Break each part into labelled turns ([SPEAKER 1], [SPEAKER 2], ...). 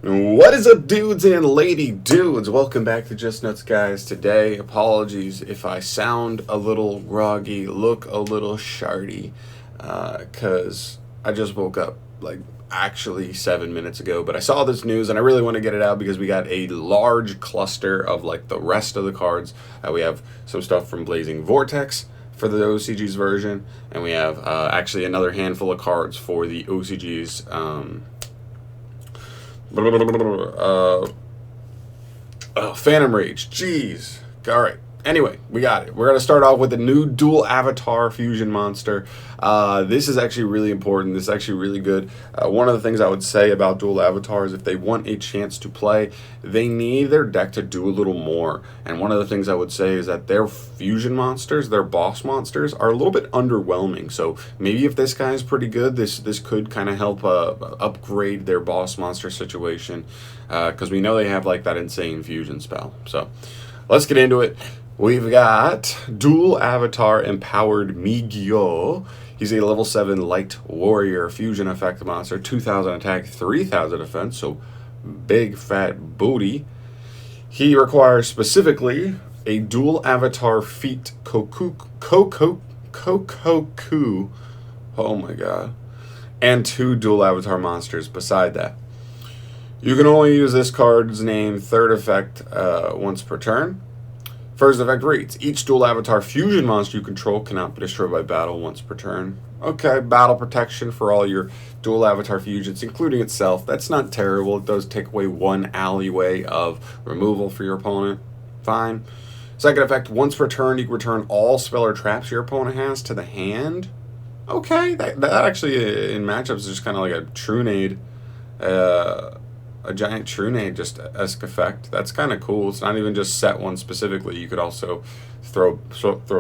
[SPEAKER 1] What is up, dudes and lady dudes? Welcome back to Just Nuts, guys. Today, apologies if I sound a little groggy, look a little shardy, because I just woke up like actually 7 minutes ago. But I saw this news and I really want to get it out because we got a large cluster of like the rest of the cards. We have some stuff from Blazing Vortex for the OCG's version, and we have actually another handful of cards for the OCG's. Phantom Rage. Jeez. All right. Anyway, we got it. We're going to start off with the new dual avatar fusion monster. This is actually really important. This is actually really good. One of the things I would say about dual avatars, if they want a chance to play, they need their deck to do a little more. And one of the things I would say is that their fusion monsters, their boss monsters, are a little bit underwhelming. So maybe if this guy is pretty good, this could kind of help upgrade their boss monster situation. Because we know they have like that insane fusion spell. So let's get into it. We've got dual avatar empowered Miguel. He's a level 7 light warrior fusion effect monster, 2,000 attack, 3,000 defense, so big fat booty. He requires specifically a dual avatar feat Kokoku. Oh my god. And 2 dual avatar monsters beside that. You can only use this card's name third effect once per turn. First effect reads, each dual avatar fusion monster you control cannot be destroyed by battle once per turn. Okay, battle protection for all your dual avatar fusions, including itself. That's not terrible. It does take away one alleyway of removal for your opponent. Fine. Second effect, once per turn, you can return all spell or traps your opponent has to the hand. Okay, that actually in matchups is just kind of like a Trunade. A giant Trunade just esque effect. That's kind of cool. It's not even just set one specifically. You could also throw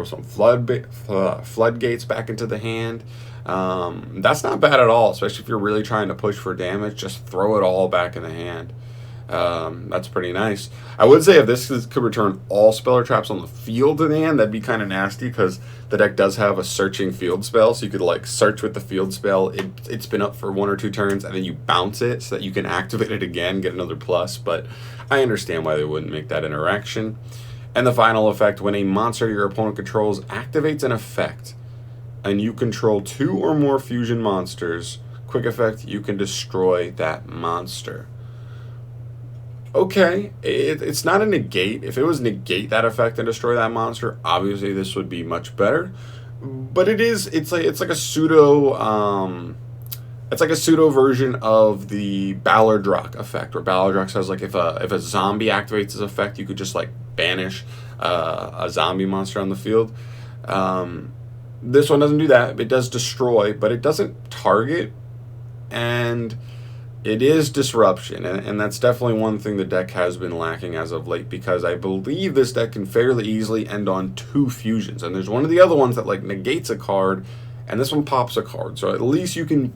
[SPEAKER 1] some floodgates back into the hand. That's not bad at all, especially if you're really trying to push for damage. Just throw it all back in the hand. That's pretty nice. I would say if this could return all spell or traps on the field in the hand, that'd be kind of nasty because the deck does have a searching field spell, so you could like search with the field spell. It's been up for 1 or 2 turns, and then you bounce it so that you can activate it again, get another plus. But I understand why they wouldn't make that interaction. And the final effect, when a monster your opponent controls activates an effect, and you control 2 or more fusion monsters, quick effect, you can destroy that monster. Okay, it's not a negate. If it was negate that effect and destroy that monster, obviously this would be much better. But it's like a pseudo version of the Ballardrock effect, where Ballardrock says like if a zombie activates his effect, you could just like banish a zombie monster on the field. This one doesn't do that. It does destroy, but it doesn't target, and it is disruption, and that's definitely one thing the deck has been lacking as of late, because I believe this deck can fairly easily end on 2 fusions, and there's one of the other ones that like negates a card, and this one pops a card, so at least you can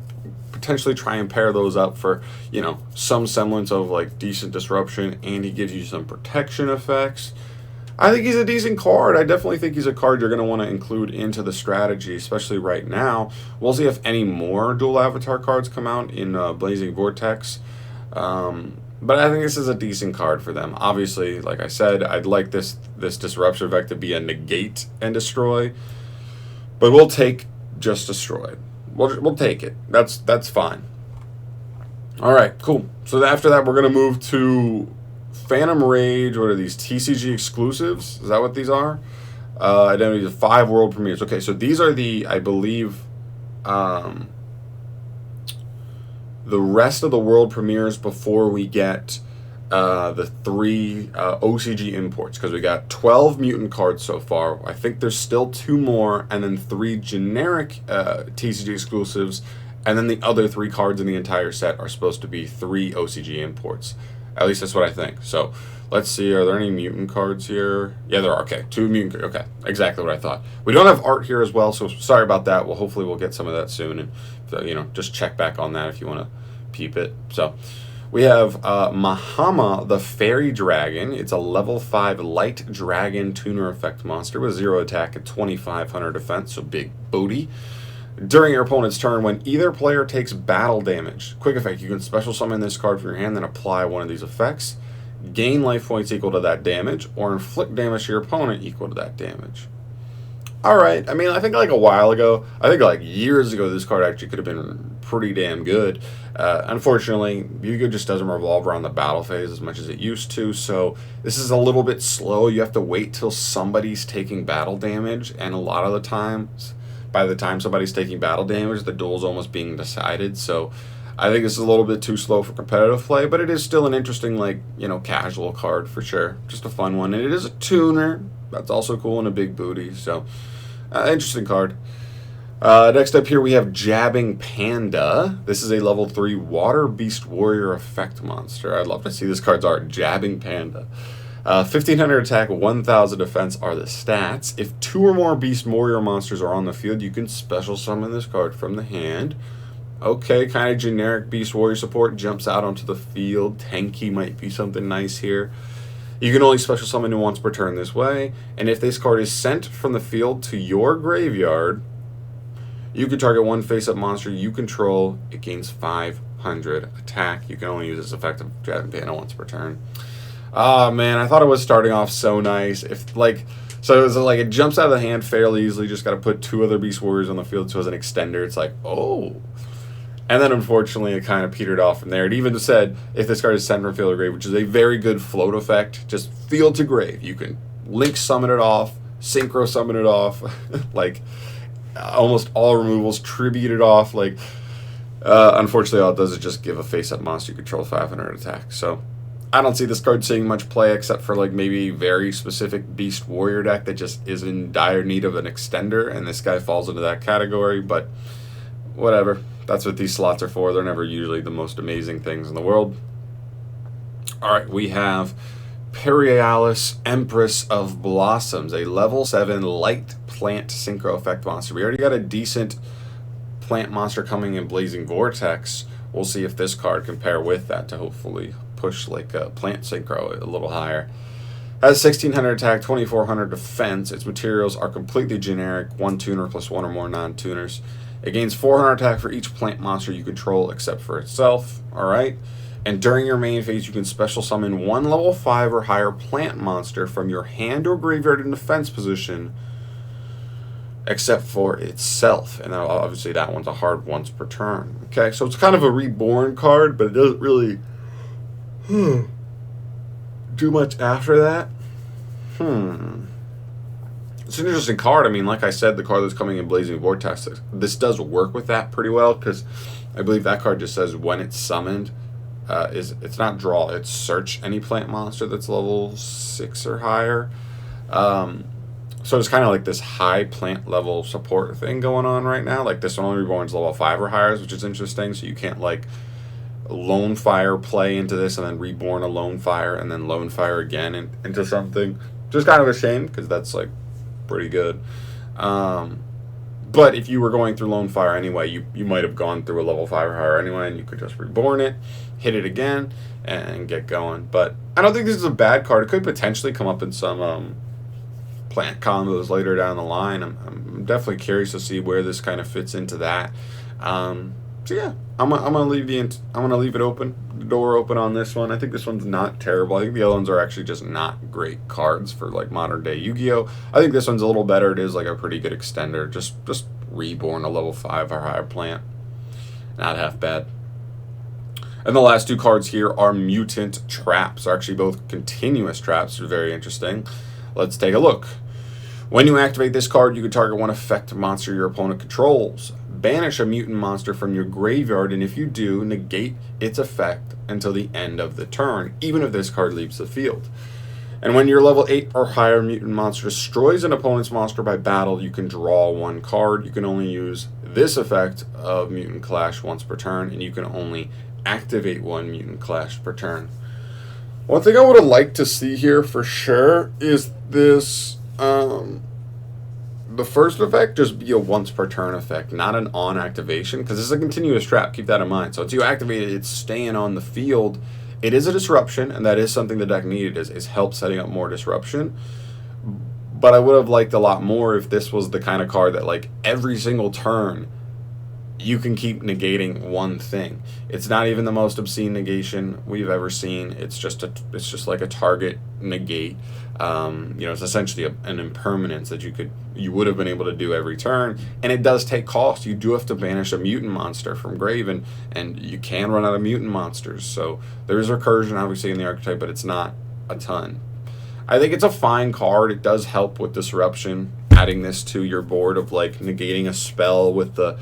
[SPEAKER 1] potentially try and pair those up for, you know, some semblance of like decent disruption, and he gives you some protection effects. I think he's a decent card. I definitely think he's a card you're going to want to include into the strategy, especially right now. We'll see if any more dual avatar cards come out in Blazing Vortex. But I think this is a decent card for them. Obviously, like I said, I'd like this disruption effect to be a negate and destroy. But we'll take just destroy. We'll take it. That's fine. All right, cool. So after that, we're going to move to Phantom Rage. What are these? TCG exclusives? Is that what these are? Identity of 5 world premieres. Okay, so these are the, I believe, the rest of the world premieres before we get the 3 OCG imports, because we got 12 mutant cards so far. I think there's still 2 more, and then 3 generic TCG exclusives, and then the other 3 cards in the entire set are supposed to be 3 OCG imports. At least that's what I think. So let's see. Are there any mutant cards here? Yeah, there are. Okay, 2 mutant. Okay, exactly what I thought. We don't have art here as well, so sorry about that. Well, hopefully we'll get some of that soon, and you know, just check back on that if you want to peep it. So we have Mahama, the Fairy Dragon. It's a level 5 light dragon tuner effect monster with 0 attack and 2,500 defense, so big booty. During your opponent's turn, when either player takes battle damage, quick effect, you can special summon this card from your hand, then apply one of these effects. Gain life points equal to that damage, or inflict damage to your opponent equal to that damage. Alright, I mean, I think like a while ago, I think like years ago, this card actually could have been pretty damn good. Unfortunately, Yu-Gi-Oh! Just doesn't revolve around the battle phase as much as it used to, so this is a little bit slow. You have to wait till somebody's taking battle damage, and a lot of the times, by the time somebody's taking battle damage, the duel's almost being decided, so I think it's a little bit too slow for competitive play, but it is still an interesting, like, you know, casual card for sure. Just a fun one, and it is a tuner. That's also cool, and a big booty, so interesting card. Next up here we have Jabbing Panda. This is a level 3 Water Beast Warrior effect monster. I'd love to see this card's art. Jabbing Panda. 1500 attack, 1000 defense are the stats. If 2 or more Beast Warrior monsters are on the field, you can special summon this card from the hand. Okay, kind of generic Beast Warrior support. Jumps out onto the field. Tanky might be something nice here. You can only special summon it once per turn this way. And if this card is sent from the field to your graveyard, you can target one face-up monster you control. It gains 500 attack. You can only use this effect of Jabbing Panda once per turn. Ah, man, I thought it was starting off so nice. If like, so it was like it jumps out of the hand fairly easily. Just got to put 2 other Beast Warriors on the field. So as an extender, it's like, oh. And then unfortunately, it kind of petered off from there. It even said if this card is sent from field to grave, which is a very good float effect, just field to grave. You can link summon it off, synchro summon it off, like almost all removals, tribute it off. Like, unfortunately, all it does is just give a face-up monster you control 500 attack. So I don't see this card seeing much play except for like maybe a very specific Beast Warrior deck that just is in dire need of an extender, and this guy falls into that category, but whatever. That's what these slots are for. They're never usually the most amazing things in the world. Alright, we have Perialus, Empress of Blossoms, a level 7 light plant synchro effect monster. We already got a decent plant monster coming in Blazing Vortex. We'll see if this card can pair with that to hopefully push like a plant synchro a little higher. Has 1600 attack, 2400 defense. Its materials are completely generic, 1 tuner plus 1 or more non-tuners. It gains 400 attack for each plant monster you control except for itself. Alright. And during your main phase, you can special summon 1 level 5 or higher plant monster from your hand or graveyard in defense position except for itself. And obviously that one's a hard once per turn. Okay, so it's kind of a reborn card, but it doesn't really do much after that. It's an interesting card. I mean, like I said, the card that's coming in Blazing Vortex, this does work with that pretty well, because I believe that card just says when it's summoned, it's not draw, it's search any plant monster that's level 6 or higher. So it's kind of like this high plant level support thing going on right now. Like this one only reborn's level 5 or higher, which is interesting, so you can't like Lone Fire play into this and then reborn a Lone Fire and then Lone Fire again into something. Just kind of a shame, because that's like pretty good. But if you were going through Lone Fire anyway, you might have gone through a level 5 or higher anyway, and you could just reborn it, hit it again, and get going. But I don't think this is a bad card. It could potentially come up in some plant combos later down the line. I'm definitely curious to see where this kind of fits into that. So yeah, I'm gonna leave it open, the door open on this one. I think this one's not terrible. I think the other ones are actually just not great cards for like modern day Yu-Gi-Oh! I think this one's a little better. It is like a pretty good extender. Just reborn a level 5 or higher plant. Not half bad. And the last 2 cards here are Mutant Traps. They're actually both continuous traps. They're very interesting. Let's take a look. When you activate this card, you can target one effect monster your opponent controls. Banish a mutant monster from your graveyard, and if you do, negate its effect until the end of the turn, even if this card leaves the field. And when your level 8 or higher mutant monster destroys an opponent's monster by battle, you can draw 1 card. You can only use this effect of Mutant Clash once per turn, and you can only activate 1 Mutant Clash per turn. One thing I would have liked to see here for sure is this, the first effect just be a once per turn effect, not an on activation, because this is a continuous trap. Keep that in mind. So until you activate it, it's staying on the field. It is a disruption, and that is something the deck needed, is help setting up more disruption. But I would have liked a lot more if this was the kind of card that like every single turn you can keep negating one thing. It's not even the most obscene negation we've ever seen. It's just like a target negate. It's essentially an impermanence that you would have been able to do every turn, and it does take cost. You do have to banish a mutant monster from grave, and you can run out of mutant monsters. So there is recursion obviously in the archetype, but it's not a ton. I think it's a fine card. It does help with disruption. Adding this to your board of like negating a spell with the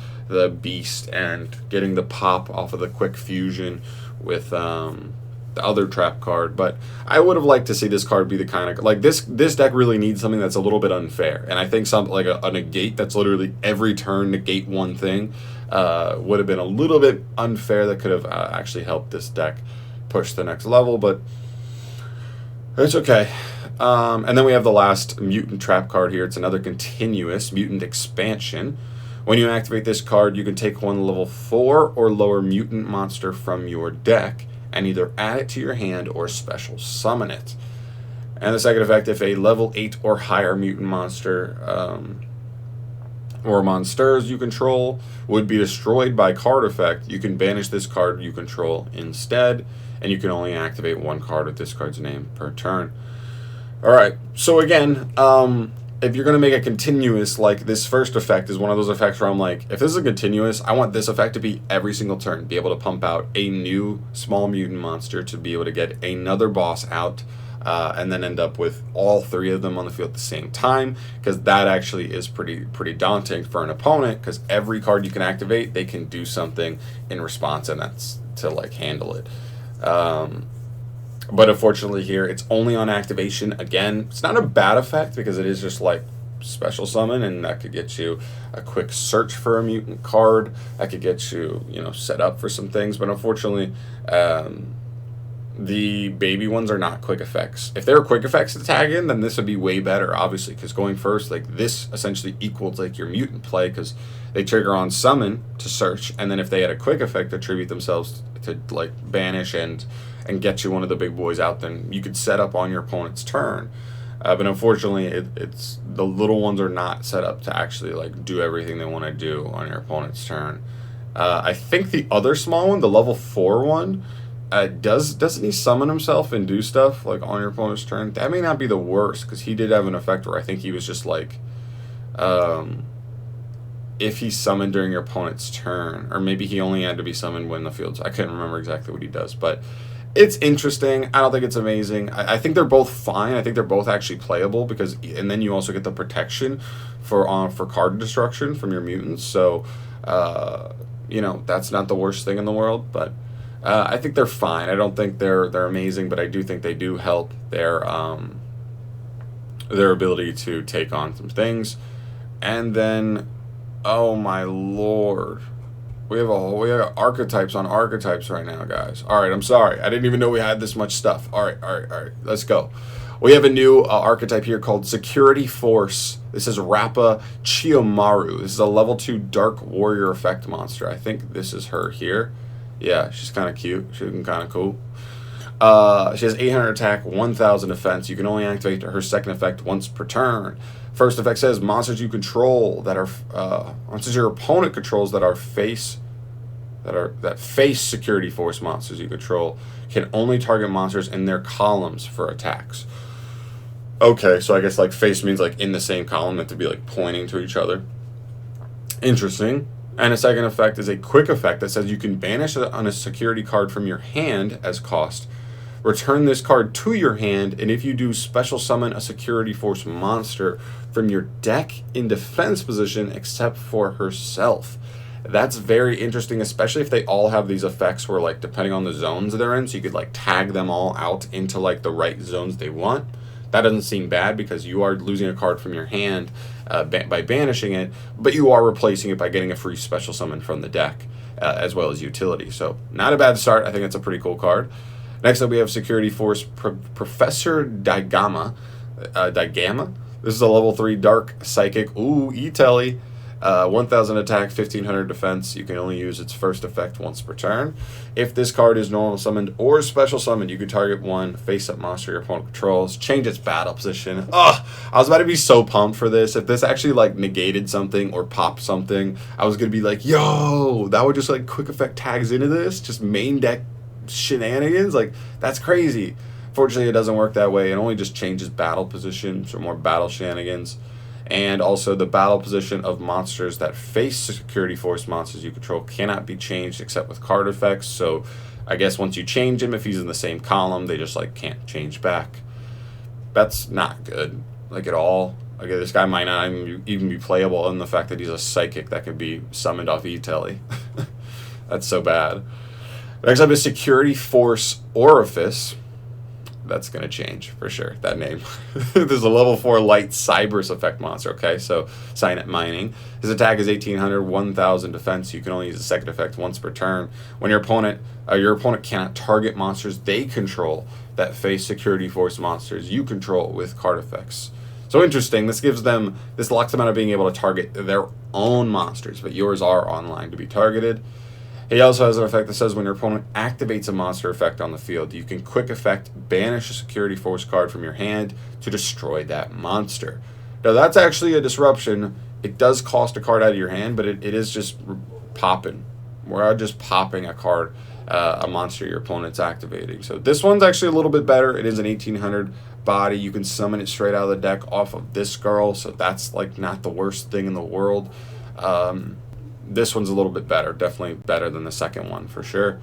[SPEAKER 1] beast and getting the pop off of the quick fusion with the other trap card. But I would have liked to see this card be the kind of like this deck really needs something that's a little bit unfair, and I think something like a negate that's literally every turn negate one thing would have been a little bit unfair. That could have actually helped this deck push to the next level, but it's okay. And then we have the last Mutant Trap card here. It's another continuous Mutant Expansion. When you activate this card, you can take one level 4 or lower mutant monster from your deck and either add it to your hand or special summon it. And the second effect, if a level 8 or higher mutant monster or monsters you control would be destroyed by card effect, you can banish this card you control instead, and you can only activate one card with this card's name per turn. Alright, so again, if you're going to make a continuous, like this first effect is one of those effects where I'm like, if this is a continuous, I want this effect to be every single turn, be able to pump out a new small mutant monster to be able to get another boss out, and then end up with all 3 of them on the field at the same time, because that actually is pretty daunting for an opponent, because every card you can activate, they can do something in response, and that's to like handle it. But unfortunately here, it's only on activation. Again, it's not a bad effect because it is just like special summon, and that could get you a quick search for a mutant card. That could get you, set up for some things. But unfortunately, the baby ones are not quick effects. If they were quick effects to tag in, then this would be way better, obviously, because going first, like this essentially equals like your mutant play, because they trigger on summon to search, and then if they had a quick effect, attribute themselves to like banish and get you one of the big boys out, then you could set up on your opponent's turn. But unfortunately, it's the little ones are not set up to actually like do everything they want to do on your opponent's turn. I think the other small one, the level 4 one, doesn't he summon himself and do stuff like on your opponent's turn? That may not be the worst, because he did have an effect where I think he was just like, if he summoned during your opponent's turn, or maybe he only had to be summoned when the field's. I couldn't remember exactly what he does, but it's interesting. I don't think it's amazing. I think they're both fine. I think they're both actually playable, because, and then you also get the protection for card destruction from your mutants. So, that's not the worst thing in the world. But I think they're fine. I don't think they're amazing, but I do think they do help their ability to take on some things. And then, oh my lord. We have archetypes on archetypes right now, guys. All right, I'm sorry. I didn't even know we had this much stuff. All right. Let's go. We have a new archetype here called Security Force. This is Rappa Chiyomaru. This is a level 2 Dark Warrior effect monster. I think this is her here. Yeah, she's kind of cute. She's looking kind of cool. She has 800 attack, 1000 defense. You can only activate her second effect once per turn. First effect says monsters you control that are monsters your opponent controls that face Security Force monsters you control can only target monsters in their columns for attacks. Okay, so I guess like face means like in the same column, that to be like pointing to each other. Interesting. And a second effect is a quick effect that says you can banish on a security card from your hand as cost. Return this card to your hand, and if you do, special summon a Security Force monster from your deck in defense position except for herself. That's very interesting, especially if they all have these effects where, like, depending on the zones they're in, so you could like tag them all out into like the right zones they want. That doesn't seem bad, because you are losing a card from your hand by banishing it, but you are replacing it by getting a free special summon from the deck, as well as utility. So not a bad start. I think it's a pretty cool card. Next up, we have Security Force Professor Daigama. This is a level 3 Dark Psychic. Ooh, E-Telly. 1000 attack, 1500 defense. You can only use its first effect once per turn. If this card is normal summoned or special summoned, you can target one face-up monster your opponent controls. Change its battle position. Ugh, I was about to be so pumped for this. If this actually like negated something or popped something, I was gonna be like, yo, that would just like quick effect tags into this, just main deck shenanigans. Like, that's crazy. Fortunately, it doesn't work that way. It only just changes battle position, so more battle shenanigans. And also the battle position of monsters that face security force monsters you control cannot be changed except with card effects. So I guess once you change him, if he's in the same column, they just like can't change back. That's not good, like at all. Like, this guy might not even be playable in the fact that he's a psychic that could be summoned off E-Telly. That's so bad. Next up is Security Force Orifice. That's going to change for sure, that name. There's a level 4 light Cybers effect monster, okay? So, Signet Mining. His attack is 1800, 1000 defense. You can only use the second effect once per turn. When your opponent cannot target monsters they control that face security force monsters you control with card effects. So interesting, this locks them out of being able to target their own monsters, but yours are online to be targeted. He also has an effect that says when your opponent activates a monster effect on the field, you can quick effect banish a security force card from your hand to destroy that monster. Now that's actually a disruption. It does cost a card out of your hand, but it is just popping. We're just popping a card, a monster your opponent's activating. So this one's actually a little bit better. It is an 1800 body. You can summon it straight out of the deck off of this girl, so that's like not the worst thing in the world. This one's a little bit better, definitely better than the second one for sure.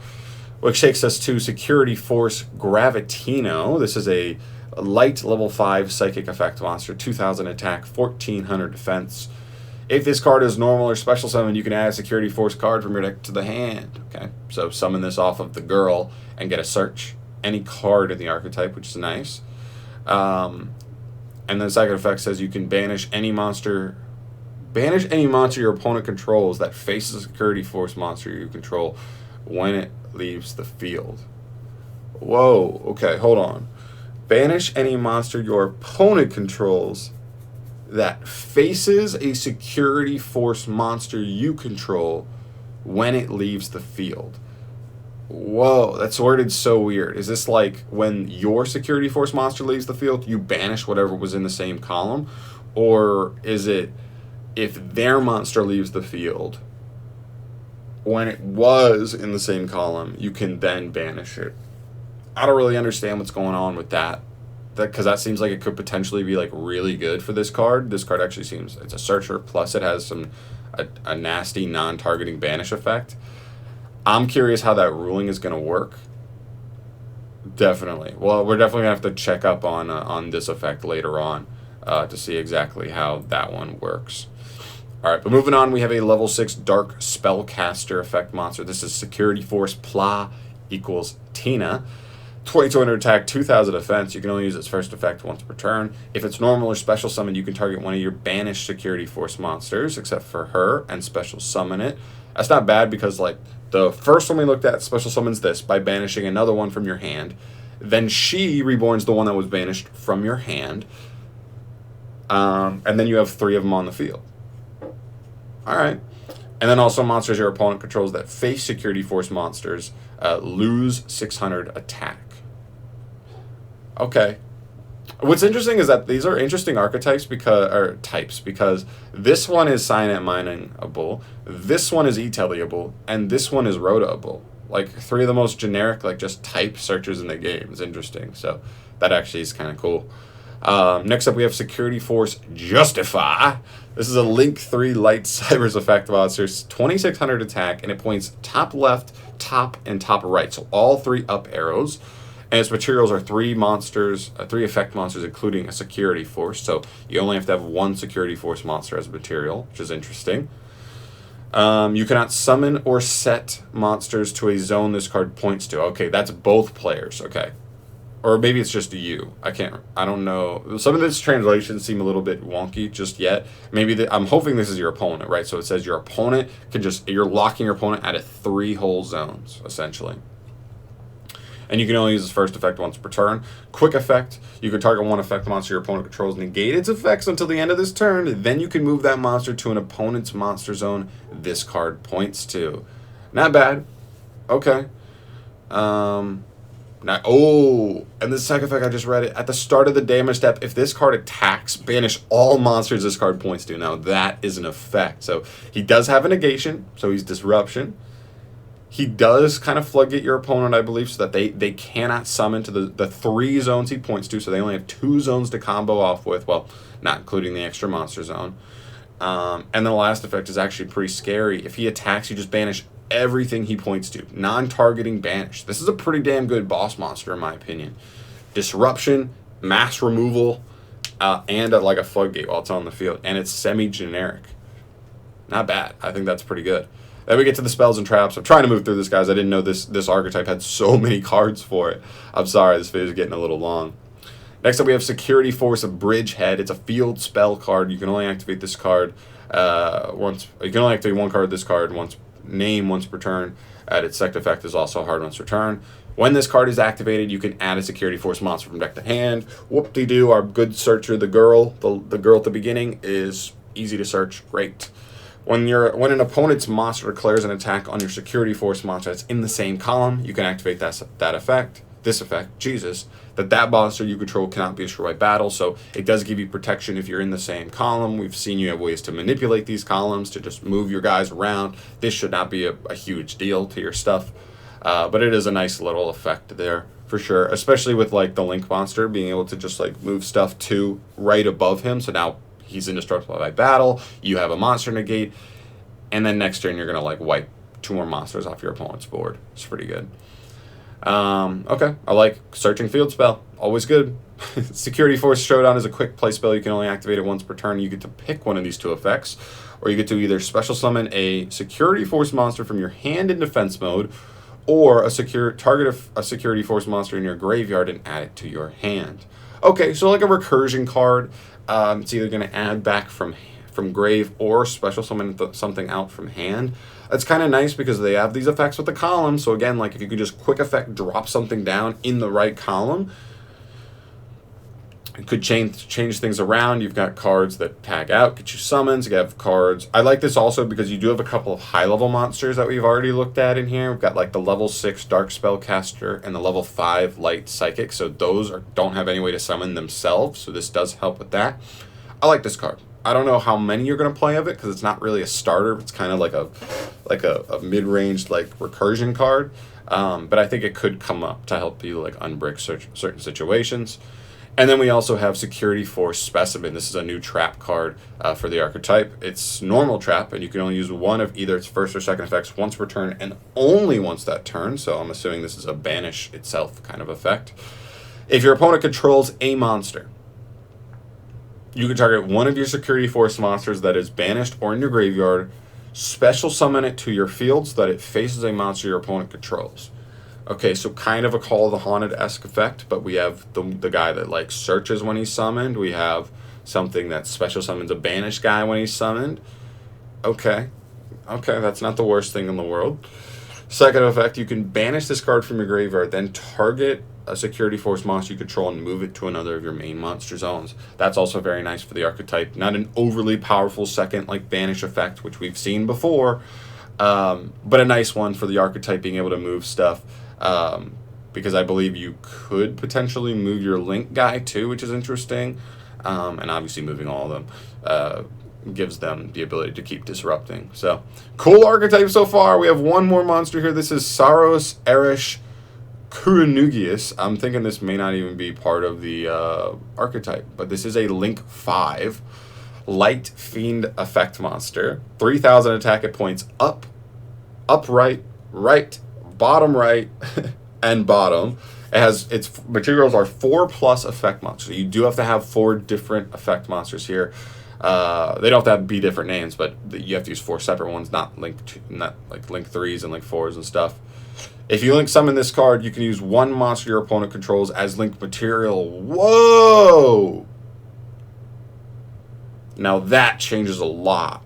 [SPEAKER 1] Which takes us to Security Force Gravitino. This is a light level 5 psychic effect monster, 2000 attack, 1400 defense. If this card is normal or special summon, you can add a Security Force card from your deck to the hand. Okay, so summon this off of the girl and get a search any card in the archetype, which is nice. And then the second effect says you can banish any monster your opponent controls that faces a security force monster you control when it leaves the field. Whoa, okay, hold on. Banish any monster your opponent controls that faces a security force monster you control when it leaves the field. Whoa, that's worded so weird. Is this like when your security force monster leaves the field, you banish whatever was in the same column? Or is it if their monster leaves the field, when it was in the same column, you can then banish it? I don't really understand what's going on with that. Because that seems like it could potentially be like really good for this card. This card actually seems, it's a searcher, plus it has a nasty non-targeting banish effect. I'm curious how that ruling is going to work. Definitely. Well, we're definitely going to have to check up on this effect later on to see exactly how that one works. All right, but moving on, we have a level 6 Dark Spellcaster effect monster. This is Security Force Pla equals Tina. 2200 attack, 2000 defense. You can only use its first effect once per turn. If it's normal or special summon, you can target one of your banished Security Force monsters, except for her, and special summon it. That's not bad because, like, the first one we looked at, special summons this by banishing another one from your hand. Then she reborns the one that was banished from your hand. And then you have 3 of them on the field. All right. And then also monsters your opponent controls that face Security Force monsters lose 600 attack. Okay. What's interesting is that these are interesting archetypes because this one is Signet Miningable, this one is E-Tellyable, and this one is Rotaable. Like 3 of the most generic, like just type searchers in the game. It's interesting. So that actually is kind of cool. Next up, we have Security Force Justify. This is a Link 3 Light Cybers effect monster, 2600 attack, and it points top left, top, and top right. So all 3 up arrows. And its materials are 3 effect monsters, including a Security Force. So you only have to have 1 Security Force monster as a material, which is interesting. You cannot summon or set monsters to a zone this card points to. Okay, that's both players. Okay. Or maybe it's just you. I don't know. Some of its translations seem a little bit wonky just yet. Maybe I'm hoping this is your opponent, right? So it says your opponent you're locking your opponent out of 3 whole zones, essentially. And you can only use its first effect once per turn. Quick effect, you can target 1 effect monster your opponent controls, negate its effects until the end of this turn. Then you can move that monster to an opponent's monster zone this card points to. Not bad. Okay. Now, oh, and the second effect, I just read it. At the start of the damage step, if this card attacks, banish all monsters this card points to. Now, that is an effect. So, he does have a negation, so he's disruption. He does kind of floodgate your opponent, I believe, so that they cannot summon to the 3 zones he points to. So, they only have 2 zones to combo off with. Well, not including the extra monster zone. And then the last effect is actually pretty scary. If he attacks, you just banish everything he points to. Non-targeting banish. This is a pretty damn good boss monster, in my opinion. Disruption, mass removal, and like a floodgate while it's on the field. And it's semi-generic. Not bad. I think that's pretty good. Then we get to the spells and traps. I'm trying to move through this, guys. I didn't know this archetype had so many cards for it. I'm sorry, this video is getting a little long. Next up, we have Security Force of Bridgehead. It's a field spell card. You can only activate this card once. You can only activate one card of this card once per turn. Its second effect is also hard once per turn. When this card is activated, you can add a Security Force monster from deck to hand. Whoop-de-doo, our good searcher, the girl at the beginning, is easy to search. Great. When an opponent's monster declares an attack on your Security Force monster that's in the same column, you can activate that effect. This effect, Jesus, that monster you control cannot be destroyed by battle, so it does give you protection if you're in the same column. We've seen you have ways to manipulate these columns to just move your guys around. This should not be a huge deal to your stuff, but it is a nice little effect there for sure, especially with like the Link monster being able to just like move stuff to right above him, so now he's indestructible by battle, you have a monster negate, and then next turn you're going to like wipe 2 more monsters off your opponent's board. It's pretty good. Okay, I like Searching Field spell. Always good. Security Force Showdown is a quick play spell. You can only activate it once per turn. You get to pick one of these 2 effects, or you get to either special summon a Security Force monster from your hand in defense mode, or target a Security Force monster in your graveyard and add it to your hand. Okay, so like a recursion card. It's either going to add back from grave or special summon something out from hand. It's kind of nice because they have these effects with the column. So again, like if you could just quick effect drop something down in the right column, it could change things around. You've got cards that tag out, get you summons. You have cards. I like this also because you do have a couple of high-level monsters that we've already looked at in here. We've got like the level 6 Dark Spellcaster and the level 5 Light Psychic. So those don't have any way to summon themselves. So this does help with that. I like this card. I don't know how many you're going to play of it because it's not really a starter. It's kind of like a mid-range like recursion card. But I think it could come up to help you like unbrick certain situations. And then we also have Security Force Specimen. This is a new trap card for the archetype. It's normal trap, and you can only use one of either its first or second effects once per turn, and only once that turn. So I'm assuming this is a banish itself kind of effect. If your opponent controls a monster, you can target one of your Security Force monsters that is banished or in your graveyard, special summon it to your field so that it faces a monster your opponent controls. Okay, so kind of a Call of the Haunted-esque effect, but we have the guy that like searches when he's summoned. We have something that special summons a banished guy when he's summoned. Okay, that's not the worst thing in the world. Second effect, you can banish this card from your graveyard, then target a Security Force monster you control and move it to another of your main monster zones. That's also very nice for the archetype. Not an overly powerful second like banish effect, which we've seen before, but a nice one for the archetype being able to move stuff. Because I believe you could potentially move your Link guy too, which is interesting. And obviously moving all of them gives them the ability to keep disrupting. So, cool archetype so far. We have one more monster here. This is Saros Erish Kurunugius. I'm thinking this may not even be part of the archetype, but this is a Link 5 Light Fiend effect monster. 3,000 attack at points up, right, bottom right, and bottom. It has its materials are 4+ effect monsters. You do have to have 4 different effect monsters here. They don't have to be different names, but you have to use 4 separate ones, not like Link 3s and Link 4s and stuff. If you Link summon this card, you can use one monster your opponent controls as Link material. Whoa! Now that changes a lot,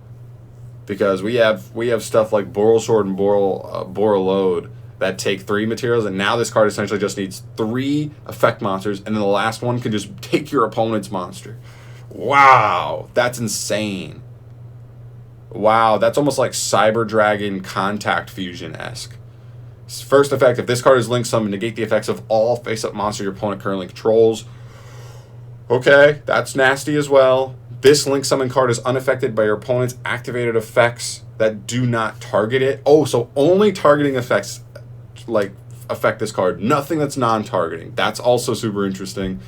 [SPEAKER 1] because we have stuff like Boral Sword and Borreload that take 3 materials, and now this card essentially just needs 3 effect monsters, and then the last one can just take your opponent's monster. Wow, that's insane. Wow, that's almost like Cyber Dragon Contact Fusion-esque. First effect, if this card is link summoned, negate the effects of all face-up monsters your opponent currently controls. Okay, that's nasty as well. This link summon card is unaffected by your opponent's activated effects that do not target it. Oh, so only targeting effects like affect this card. Nothing that's non-targeting. That's also super interesting.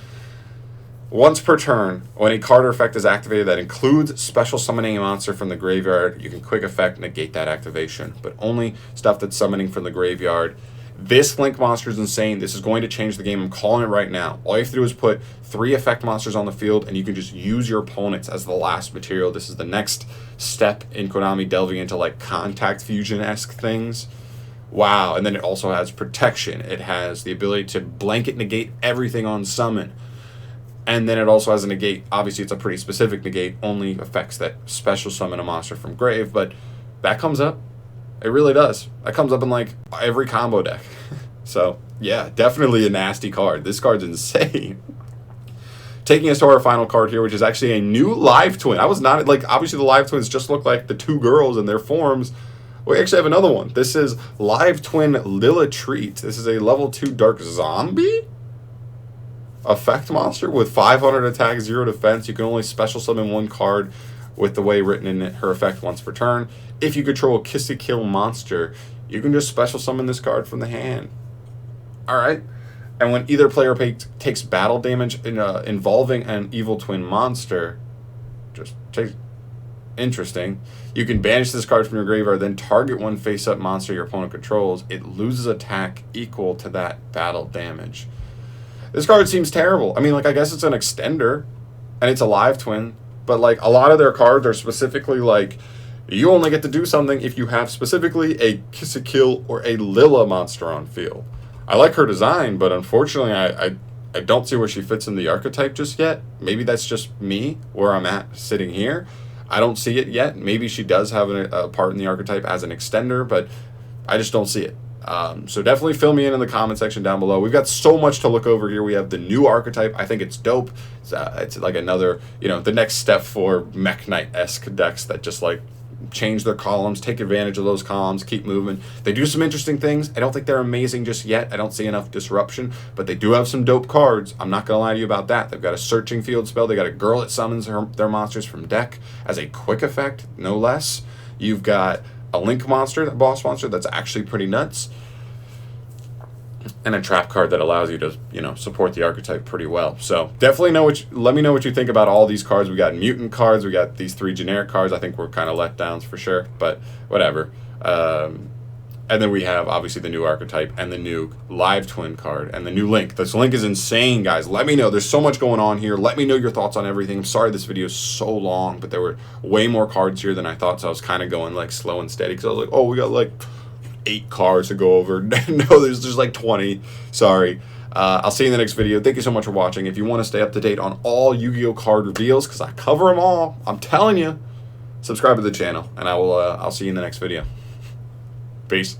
[SPEAKER 1] Once per turn, when a card or effect is activated that includes special summoning a monster from the graveyard, you can quick effect negate that activation. But only stuff that's summoning from the graveyard. This link monster is insane. This is going to change the game. I'm calling it right now. All you have to do is put 3 effect monsters on the field, and you can just use your opponents as the last material. This is the next step in Konami delving into like contact fusion-esque things. Wow. And then it also has protection. It has the ability to blanket negate everything on summon. And then it also has a negate. Obviously, it's a pretty specific negate. Only affects that special summon a monster from grave. But that comes up. It really does. That comes up in like every combo deck. So, yeah, definitely a nasty card. This card's insane. Taking us to our final card here, which is actually a new live twin. I was not, like, obviously the live twins just look like the 2 girls in their forms. We actually have another one. This is Live Twin Lila Treat. This is a level 2 Dark Zombie effect monster with 500 attack, 0 defense. You can only special summon 1 card with the way written in her effect once per turn. If you control a Kiss to Kill monster, you can just special summon this card from the hand. Alright. And when either player takes battle damage involving an evil twin monster, just take interesting. You can banish this card from your graveyard, then target 1 face-up monster your opponent controls. It loses attack equal to that battle damage. This card seems terrible. I mean, like, I guess it's an extender, and it's a live twin, but, like, a lot of their cards are specifically, like, you only get to do something if you have specifically a Kiss a Kill or a Lila monster on field. I like her design, but unfortunately, I don't see where she fits in the archetype just yet. Maybe that's just me, where I'm at sitting here. I don't see it yet. Maybe she does have a part in the archetype as an extender, but I just don't see it. So definitely fill me in the comment section down below. We've got so much to look over here. We have the new archetype. I think it's dope. It's like another, the next step for Mech Knight-esque decks that just like change their columns, take advantage of those columns, keep moving. They do some interesting things. I don't think they're amazing just yet. I don't see enough disruption, but they do have some dope cards. I'm not going to lie to you about that. They've got a searching field spell. They got a girl that summons their monsters from deck as a quick effect, no less. You've got a link monster, that boss monster, that's actually pretty nuts. And a trap card that allows you to, support the archetype pretty well. So definitely let me know what you think about all these cards. We got mutant cards. We got these 3 generic cards. I think we're kind of letdowns for sure, but whatever. And then we have obviously the new archetype and the new live twin card and the new link. This link is insane, guys. Let me know. There's so much going on here. Let me know your thoughts on everything. I'm sorry this video is so long, but there were way more cards here than I thought, so I was kind of going like slow and steady because I was like, oh, we got like 8 cards to go over. No, there's just like 20. Sorry. I'll see you in the next video. Thank you so much for watching. If you want to stay up to date on all Yu-Gi-Oh card reveals, because I cover them all, I'm telling you, subscribe to the channel, and I'll see you in the next video. Peace.